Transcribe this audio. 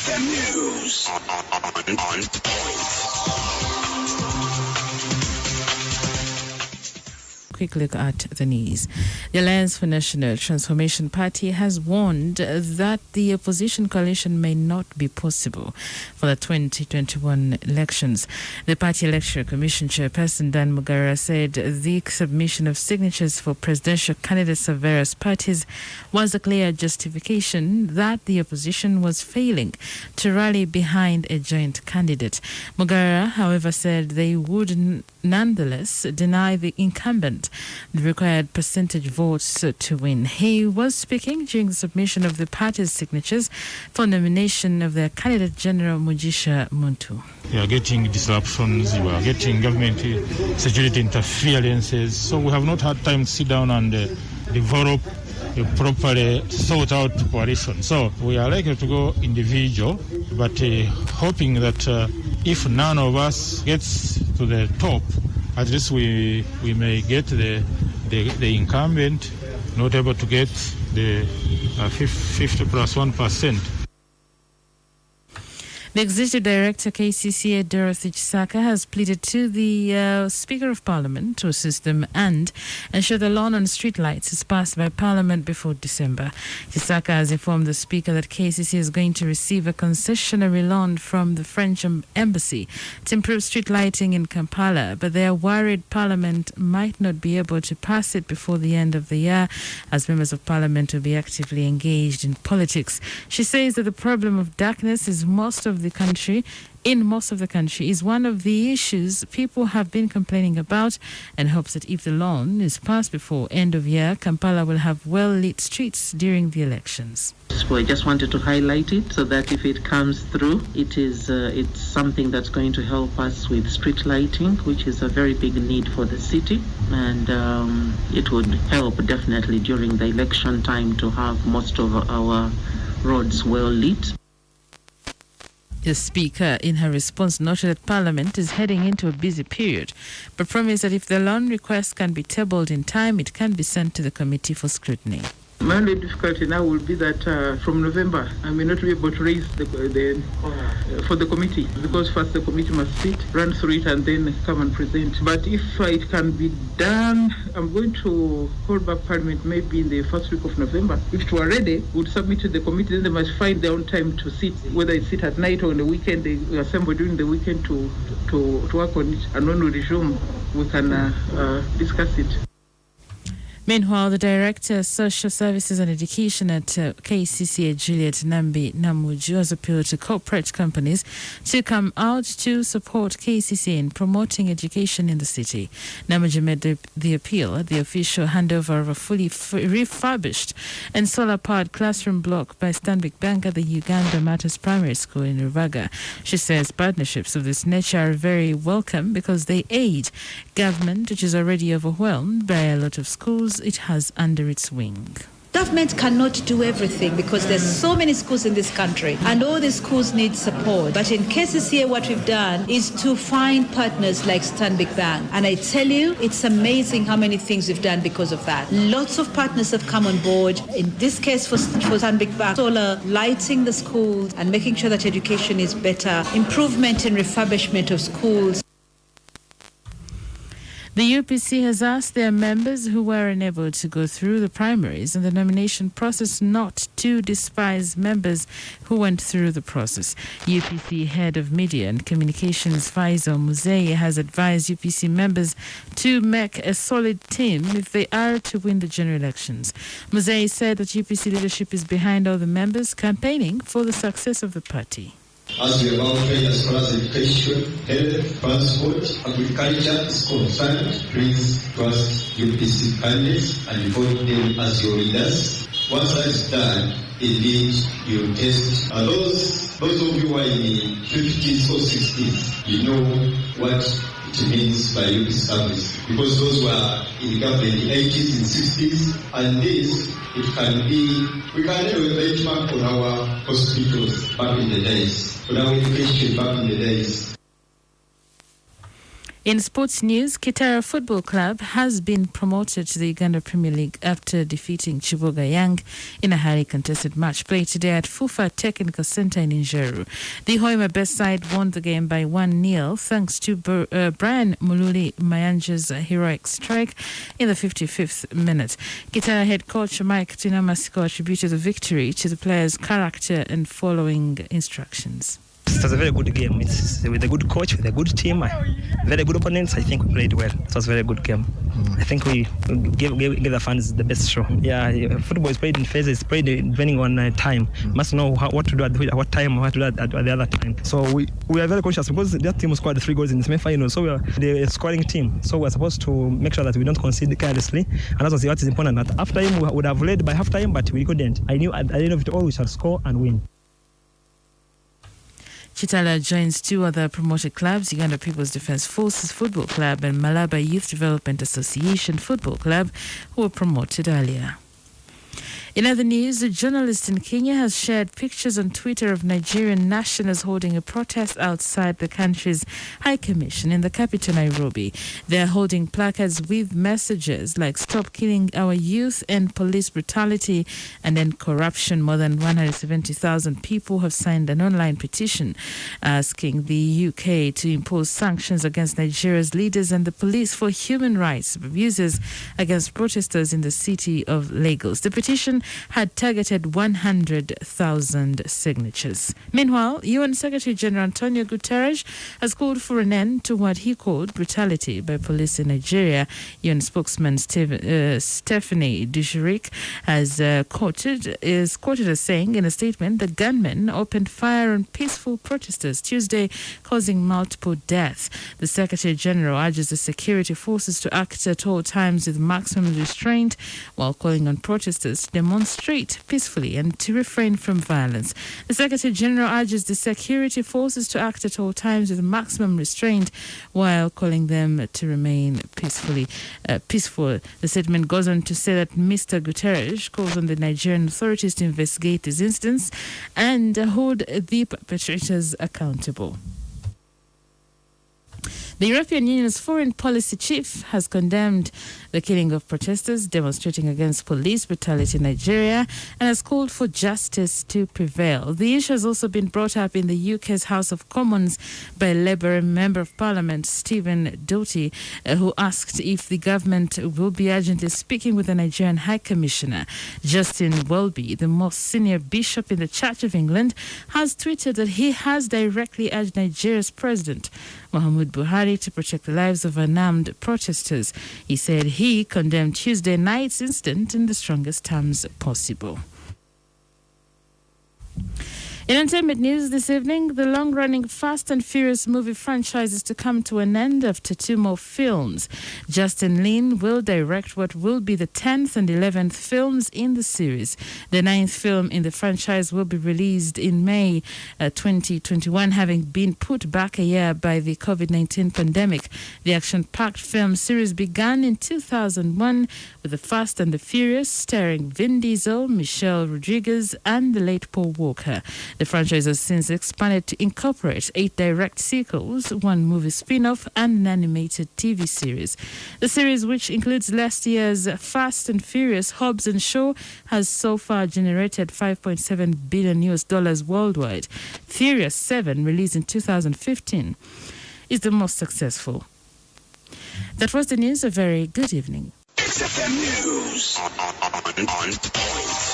FM News. On Quick look at the news. The Alliance for National Transformation Party has warned that the opposition coalition may not be possible for the 2021 elections. The Party Electoral Commission Chairperson Dan Mugara said the submission of signatures for presidential candidates of various parties was a clear justification that the opposition was failing to rally behind a joint candidate. Mugara, however, said they would nonetheless deny the incumbent the required percentage votes to win. He was speaking during the submission of the party's signatures for nomination of their candidate General Mugisha Muntu. We are getting disruptions, we are getting government security interferences, so we have not had time to sit down and develop a properly thought out coalition. So we are likely to go individual, but hoping that if none of us gets to the top, at least we may get the incumbent, not able to get the 50 plus 1%. The Executive Director, KCCA, Dorothy Chisaka, has pleaded to the Speaker of Parliament to assist them and ensure the law on street lights is passed by Parliament before December. Chisaka has informed the Speaker that KCCA is going to receive a concessionary loan from the French Embassy to improve street lighting in Kampala, but they are worried Parliament might not be able to pass it before the end of the year, as members of Parliament will be actively engaged in politics. She says that the problem of darkness is most of the country is one of the issues people have been complaining about, and hopes that if the loan is passed before end of year, Kampala will have well-lit streets during the elections. So I just wanted to highlight it so that if it comes through, it's something that's going to help us with street lighting, which is a very big need for the city, and it would help definitely during the election time to have most of our roads well lit. The Speaker, in her response, noted that Parliament is heading into a busy period, but promised that if the loan request can be tabled in time, it can be sent to the committee for scrutiny. My only difficulty now will be that from November I may not be able to raise for the committee, because first the committee must sit, run through it, and then come and present. But if it can be done, I'm going to hold back Parliament maybe in the first week of November. If it were ready, we'll submit to the committee, then they must find their own time to sit, whether it's sit at night or on the weekend. They assemble during the weekend to work on it, and when we resume, we can discuss it. Meanwhile, the Director of Social Services and Education at KCCA, Juliet Nambi Namuju, has appealed to corporate companies to come out to support KCCA in promoting education in the city. Namuju made the appeal at the official handover of a fully refurbished and solar-powered classroom block by Stanbic Bank at the Uganda Matters Primary School in Ruvaga. She says partnerships of this nature are very welcome because they aid government, which is already overwhelmed by a lot of schools it has under its wing. Government cannot do everything because there's so many schools in this country and all the schools need support. But in KCCA, what we've done is to find partners like Stanbic Bank. And I tell you, it's amazing how many things we've done because of that. Lots of partners have come on board. In this case, for Stanbic Bank, solar lighting the schools and making sure that education is better, improvement in refurbishment of schools. The UPC has asked their members who were unable to go through the primaries and the nomination process not to despise members who went through the process. UPC Head of Media and Communications Faisal Muzei has advised UPC members to make a solid team if they are to win the general elections. Muzei said that UPC leadership is behind all the members campaigning for the success of the party. As we are trade as far as education, health, transport, agriculture is concerned, please trust UPC candidates and vote them as your leaders. Once that is done, indeed you test those of you who are in the 50s or 60s, you know what it means by UPC service. Because those were in the government in the 80s and 60s, and this, it can be, we can have a benchmark on our hospitals back in the days, on our education back in the days. In sports news, Kitara Football Club has been promoted to the Uganda Premier League after defeating Chibuga Young in a highly contested match played today at Fufa Technical Centre in Njeru. The Hoima Best side won the game by 1-0 thanks to Brian Mululi Mayanja's heroic strike in the 55th minute. Kitara head coach Mike Tinamasiko attributed the victory to the players' character and following instructions. It was a very good game. It's with a good coach, with a good team, very good opponents. I think we played well. It was a very good game. I think we gave the fans the best show. Yeah, football is played in phases, played depending on time. Must know what to do at what time, what to do at the other time. So we are very conscious because that team scored 3 goals in the semi-final. So we are the scoring team. So we are supposed to make sure that we don't concede carelessly. And that was what is important. At half time, we would have led by half time, but we couldn't. I knew at the end of it all, we shall score and win. Chitala joins 2 other promoted clubs, Uganda People's Defence Forces Football Club and Malaba Youth Development Association Football Club, who were promoted earlier. In other news, a journalist in Kenya has shared pictures on Twitter of Nigerian nationals holding a protest outside the country's High Commission in the capital, Nairobi. They are holding placards with messages like "Stop killing our youth" and "Police brutality" and "End corruption." More than 170,000 people have signed an online petition asking the UK to impose sanctions against Nigeria's leaders and the police for human rights abuses against protesters in the city of Lagos. The petition had targeted 100,000 signatures. Meanwhile, UN Secretary General Antonio Guterres has called for an end to what he called brutality by police in Nigeria. UN spokesman Stephanie Dujarric is quoted as saying in a statement that gunmen opened fire on peaceful protesters Tuesday, causing multiple deaths. The Secretary General urges the security forces to act at all times with maximum restraint while calling on protesters to demonstrate peacefully and to refrain from violence. The Secretary General urges the security forces to act at all times with maximum restraint while calling them to remain peaceful. The statement goes on to say that Mr. Guterres calls on the Nigerian authorities to investigate these incidents and hold the perpetrators accountable. The European Union's foreign policy chief has condemned the killing of protesters demonstrating against police brutality in Nigeria and has called for justice to prevail. The issue has also been brought up in the UK's House of Commons by Labour Member of Parliament Stephen Doughty, who asked if the government will be urgently speaking with the Nigerian High Commissioner. Justin Welby, the most senior bishop in the Church of England, has tweeted that he has directly urged Nigeria's President Muhammadu Buhari to protect the lives of unarmed protesters. He said he condemned Tuesday night's incident in the strongest terms possible. In entertainment news this evening, the long-running Fast and Furious movie franchise is to come to an end after 2 more films. Justin Lin will direct what will be the 10th and 11th films in the series. The 9th film in the franchise will be released in May 2021, having been put back a year by the COVID-19 pandemic. The action-packed film series began in 2001 with The Fast and the Furious, starring Vin Diesel, Michelle Rodriguez, and the late Paul Walker. The franchise has since expanded to incorporate 8 direct sequels, 1 movie spin-off, and an animated TV series. The series, which includes last year's Fast and Furious Hobbs and Shaw, has so far generated $5.7 billion worldwide. Furious 7, released in 2015, is the most successful. That was the news. A very good evening. XFM News on point.